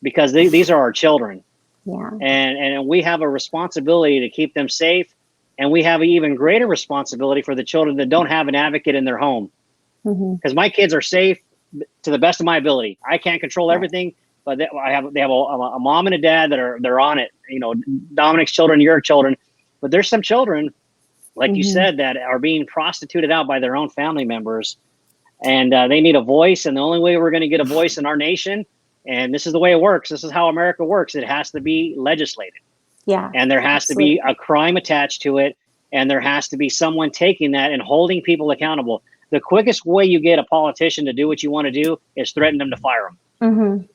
because these are our children. Yeah. And we have a responsibility to keep them safe, and we have an even greater responsibility for the children that don't have an advocate in their home. Because my kids are safe to the best of my ability. I can't control everything, but they have a mom and a dad they're on it. Dominic's children, your children, but there's some children, like you said, that are being prostituted out by their own family members, and they need a voice. And the only way we're going to get a voice in our nation, and this is the way it works, this is how America works, it has to be legislated. Yeah. And there has to be a crime attached to it, and there has to be someone taking that and holding people accountable. The quickest way you get a politician to do what you want to do is threaten them to fire them.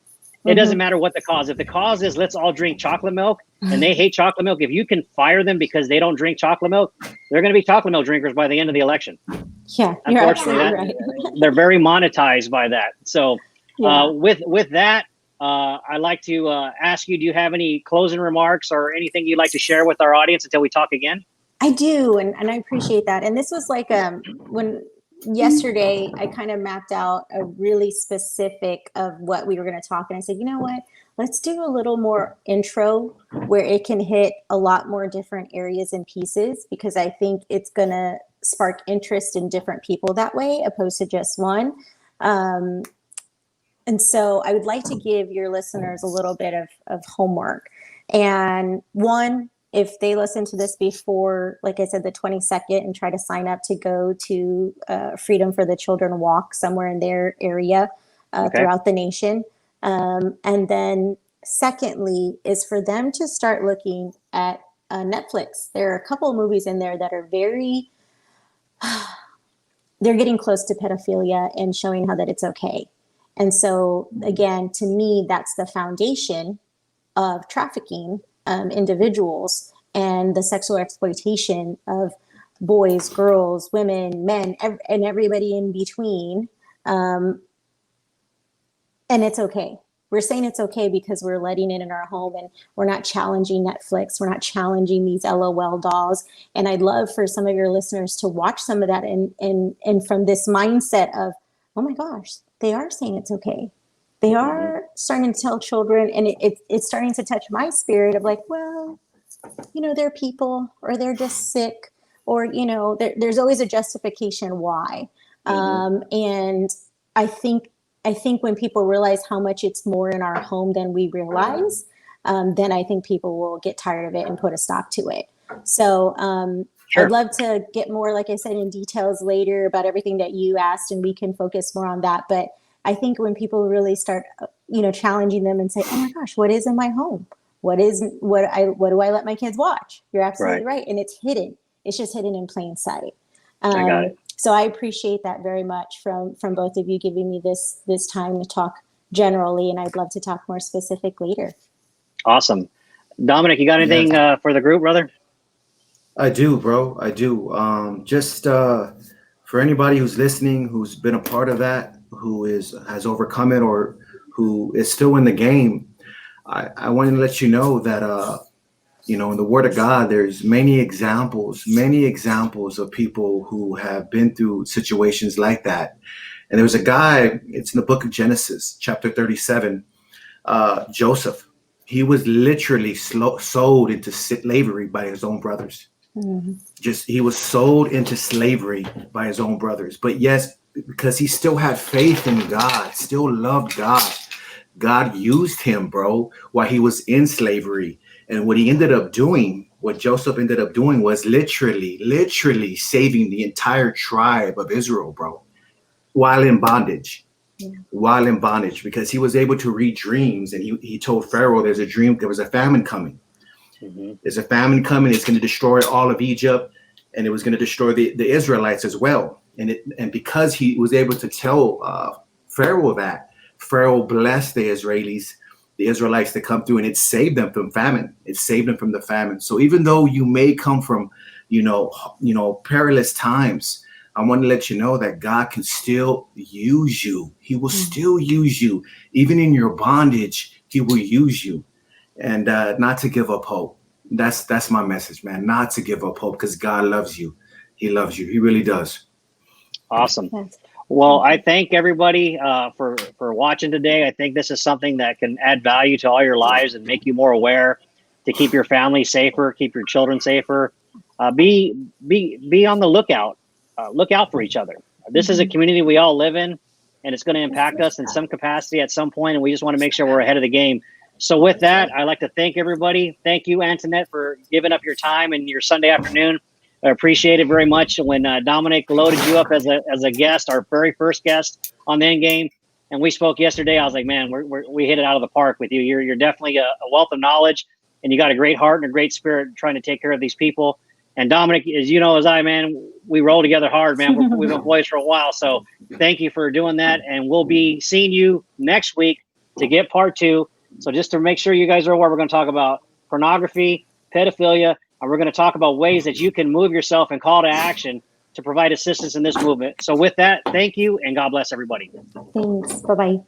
It doesn't matter what the cause. If the cause is let's all drink chocolate milk, and they hate chocolate milk, if you can fire them because they don't drink chocolate milk, they're going to be chocolate milk drinkers by the end of the election. Yeah, unfortunately, right. They're very monetized by that. So with that, I'd like to ask you, do you have any closing remarks or anything you'd like to share with our audience until we talk again? I do, and I appreciate that. And this was like when yesterday I kind of mapped out a really specific of what we were going to talk, and I said, you know what, let's do a little more intro where it can hit a lot more different areas and pieces, because I think it's going to spark interest in different people that way, opposed to just one. And so I would like to give your listeners a little bit of homework. And one, if they listen to this before, like I said, the 22nd, and try to sign up to go to Freedom for the Children Walk somewhere in their area throughout the nation. And then secondly is for them to start looking at Netflix. There are a couple of movies in there that are they're getting close to pedophilia and showing how that it's okay. And so, again, to me, that's the foundation of trafficking individuals and the sexual exploitation of boys, girls, women, men, and everybody in between. And it's okay. We're saying it's okay because we're letting it in our home, and we're not challenging Netflix. We're not challenging these LOL dolls. And I'd love for some of your listeners to watch some of that and from this mindset of, oh my gosh, they are saying it's okay. They are starting to tell children, and it's starting to touch my spirit of like, well, they're people, or they're just sick, or, there's always a justification why. And I think when people realize how much it's more in our home than we realize, then I think people will get tired of it and put a stop to it. So Sure. I'd love to get more, like I said, in details later about everything that you asked, and we can focus more on that. But I think when people really start, challenging them and say, oh my gosh, what is in my home? What do I let my kids watch? You're absolutely right. And it's hidden. It's just hidden in plain sight. I got it. So I appreciate that very much from both of you giving me this time to talk generally, and I'd love to talk more specific later. Awesome. Dominic, you got anything for the group, brother? I do, bro. I do. Just for anybody who's listening, who's been a part of that, who has overcome it, or who is still in the game, I want to let you know that in the Word of God, there's many examples of people who have been through situations like that. And there was a guy, it's in the book of Genesis, chapter 37, Joseph. He was literally sold into slavery by his own brothers. He was sold into slavery by his own brothers. But yes, because he still had faith in God, still loved God, God used him, bro, while he was in slavery. And what Joseph ended up doing was literally saving the entire tribe of Israel, bro, while in bondage. Because he was able to read dreams, and he told Pharaoh there was a famine coming. There's a famine coming. It's going to destroy all of Egypt, and it was going to destroy the Israelites as well. And because he was able to tell Pharaoh that, Pharaoh blessed the Israelites to come through, and it saved them from famine. It saved them from the famine. So even though you may come from, perilous times, I want to let you know that God can still use you. He will still use you. Even in your bondage, he will use you. And not to give up hope. That's my message, man. Not to give up hope, because God loves you. He loves you. He really does. Awesome. Well, I thank everybody for watching today. I think this is something that can add value to all your lives and make you more aware to keep your family safer, keep your children safer. Be on the lookout. Look out for each other. This is a community we all live in, and it's going to impact us in some capacity at some point, and we just want to make sure we're ahead of the game. So with that, I'd like to thank everybody. Thank you, Antoinette, for giving up your time and your Sunday afternoon. I appreciate it very much. When Dominic loaded you up as a guest, our very first guest on the End Game, and we spoke yesterday, I was like, man, we hit it out of the park with you. You're definitely a wealth of knowledge, and you got a great heart and a great spirit trying to take care of these people. And Dominic, as you know, as I, man, we roll together hard, man. We've been boys for a while. So thank you for doing that. And we'll be seeing you next week to get part 2. So just to make sure you guys are aware, we're going to talk about pornography, pedophilia, and we're going to talk about ways that you can move yourself and call to action to provide assistance in this movement. So with that, thank you, and God bless everybody. Thanks. Bye-bye.